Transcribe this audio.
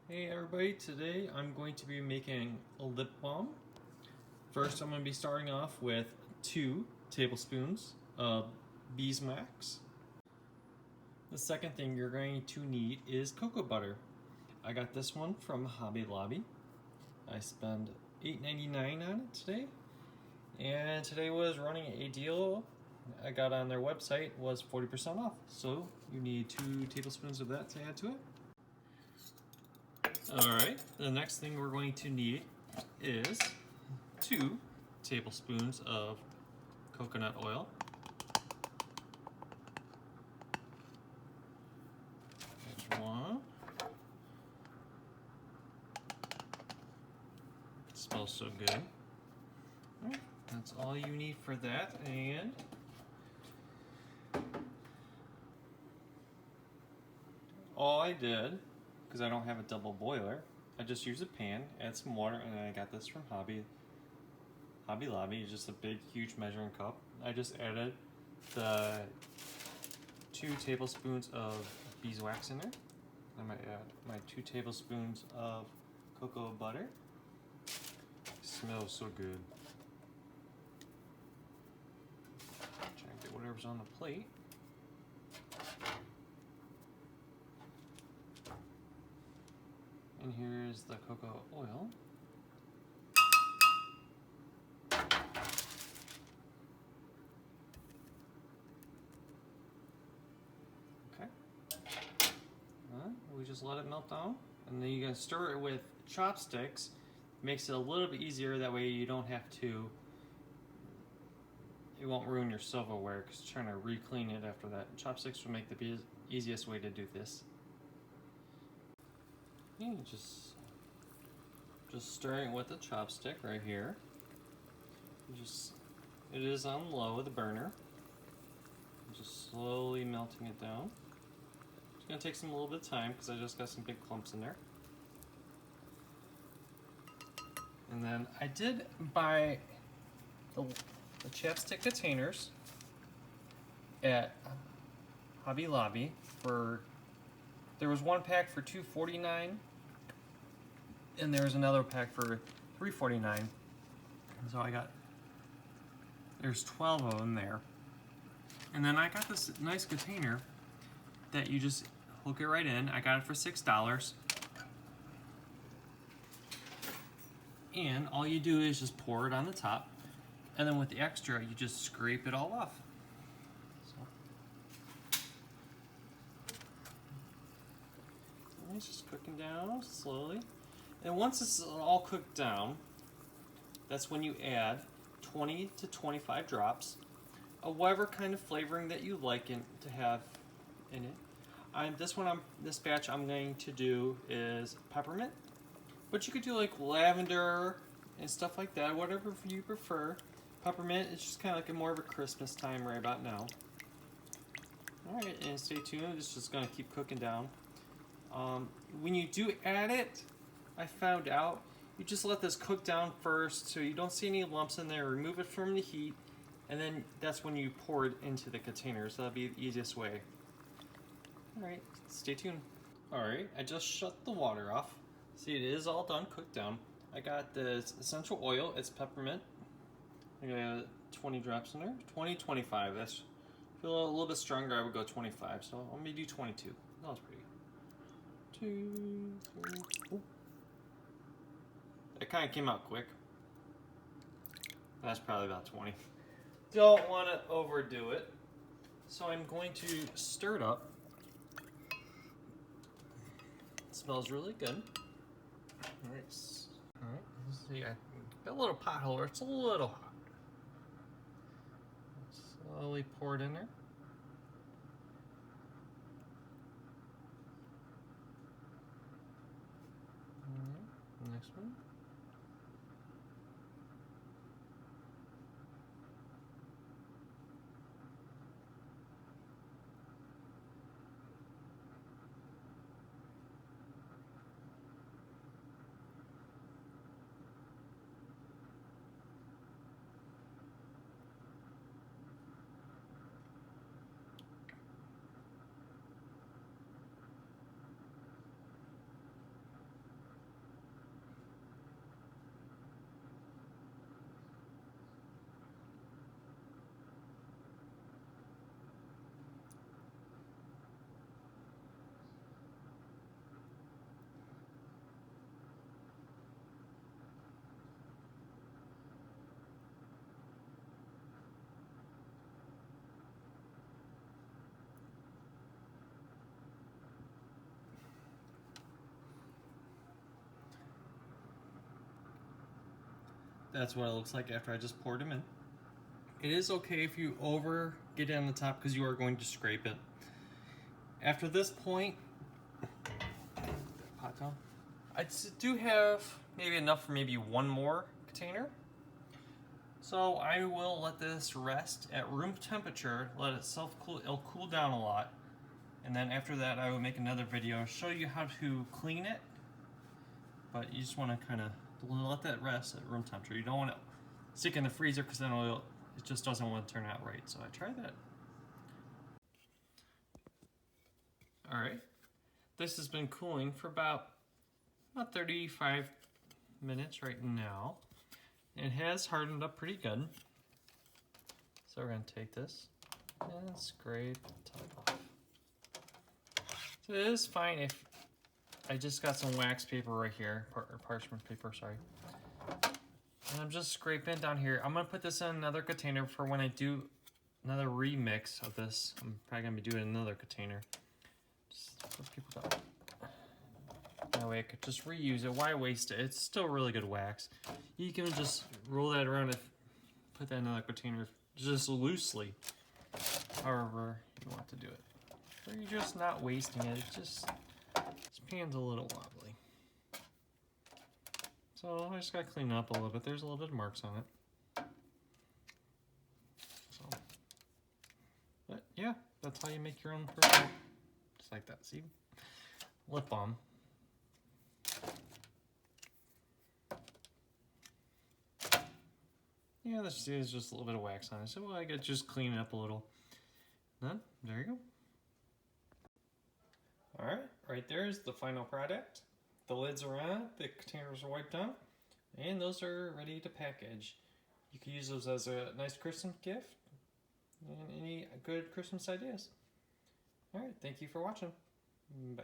Hey everybody, today I'm going to be making a lip balm. First I'm going to be starting off with 2 tablespoons of beeswax. The second thing you're going to need is cocoa butter. I got this one from Hobby Lobby. I spent $8.99 on it today, and today was running a deal I got on their website was 40% off. So you need 2 tablespoons of that to add to it. Alright, the next thing we're going to need is 2 tablespoons of coconut oil. There's 1. It smells so good. Right, that's all you need for that, and all I did, because I don't have a double boiler, I just used a pan, add some water, and I got this from Hobby Lobby. It's just a big, huge measuring cup. I just added the 2 tablespoons of beeswax in there. I might add my 2 tablespoons of cocoa butter. It smells so good. Try and get whatever's on the plate. And here's the cocoa oil. Okay. We just let it melt down, and then you can stir it with chopsticks. Makes it a little bit easier. That way you don't have to. It won't ruin your silverware because trying to re-clean it after that. Chopsticks will make the easiest way to do this. You just stirring with a chopstick right here. It is on low, the burner. Just slowly melting it down. It's gonna take a little bit of time because I just got some big clumps in there. And then I did buy the chapstick containers at Hobby Lobby there was one pack for $2.49, and there was another pack for $3.49. So there's 12 of them there. And then I got this nice container that you just hook it right in. I got it for $6. And all you do is just pour it on the top, and then with the extra, you just scrape it all off. It's just cooking down slowly. And once it's all cooked down, that's when you add 20 to 25 drops of whatever kind of flavoring that you like to have in it. This batch I'm going to do is peppermint, but you could do like lavender and stuff like that, whatever you prefer. Peppermint is just kind of like more of a Christmas time right about now. Alright, and stay tuned, it's just going to keep cooking down. When you do add it, I found out, you just let this cook down first so you don't see any lumps in there. Remove it from the heat, and then that's when you pour it into the containers. That'll be the easiest way. Alright, stay tuned. Alright, I just shut the water off. See, it is all done, cooked down. I got this essential oil, it's peppermint. I got 20 drops in there. 20, 25. That's, if you feel a little bit stronger, I would go 25. So I'm gonna do 22. That was pretty good. 2, 3. Ooh. It kind of came out quick. That's probably about 20. Don't want to overdo it, so I'm going to stir it up. It smells really good. All right. Let's see. I got a little pot holder. It's a little hot. Slowly pour it in there. Next one. that's what it looks like after I just poured them in. It is okay if you get it on the top because you are going to scrape it. After this point, I do have maybe enough for maybe one more container. So I will let this rest at room temperature, let it self-cool, it'll cool down a lot. And then after that I will make another video, show you how to clean it. But you just want to kind of let that rest at room temperature. You don't want to stick in the freezer because then it just doesn't want to turn out right. So I tried that. Alright, this has been cooling for about 35 minutes right now. It has hardened up pretty good. So we're going to take this and scrape the top off. So it is fine if I just got some wax paper right here, or parchment paper, sorry. And I'm just scraping down here. I'm going to put this in another container for when I do another remix of this. I'm probably going to be doing another container. Just put people down. That way I could just reuse it. Why waste it? It's still really good wax. You can just roll that around and put that in another container just loosely. However you want to do it. So you're just not wasting it. This pan's a little wobbly. So I just gotta clean it up a little bit. There's a little bit of marks on it. So, but yeah, that's how you make your own product. Just like that. See? Lip balm. Yeah, this is just a little bit of wax on it. So I could just clean it up a little. Then, there you go. Alright, right there is the final product. The lids are on, the containers are wiped out, and those are ready to package. You can use those as a nice Christmas gift and any good Christmas ideas. Alright, thank you for watching. Bye.